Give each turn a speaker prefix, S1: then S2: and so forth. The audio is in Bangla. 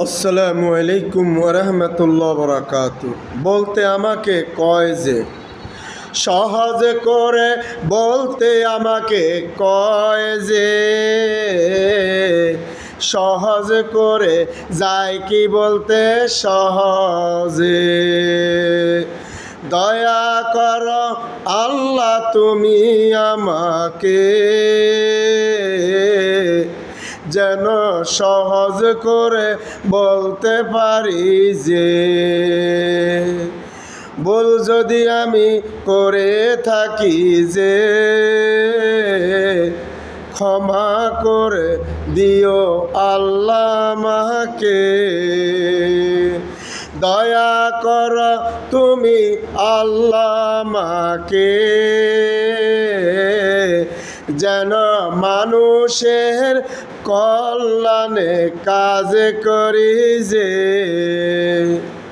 S1: আসসালামু আলাইকুম ওরহমতুল্লাহ বরাকাতু। বলতে আমাকে কয় যে, সহজ করে বলতে আমাকে কয় যে, সহজ করে যায় কি বলতে সহজে। দয়া কর আল্লাহ তুমি আমাকে, যেন সহজ করে বলতে পারি যে। ভুল যদি আমি করে থাকি যে, ক্ষমা করে দিও আল্লাহ আমাকে। দয়া কর তুমি আল্লাহ আমাকে, যেন মানুষের কল্যাণে কাজ করি যে।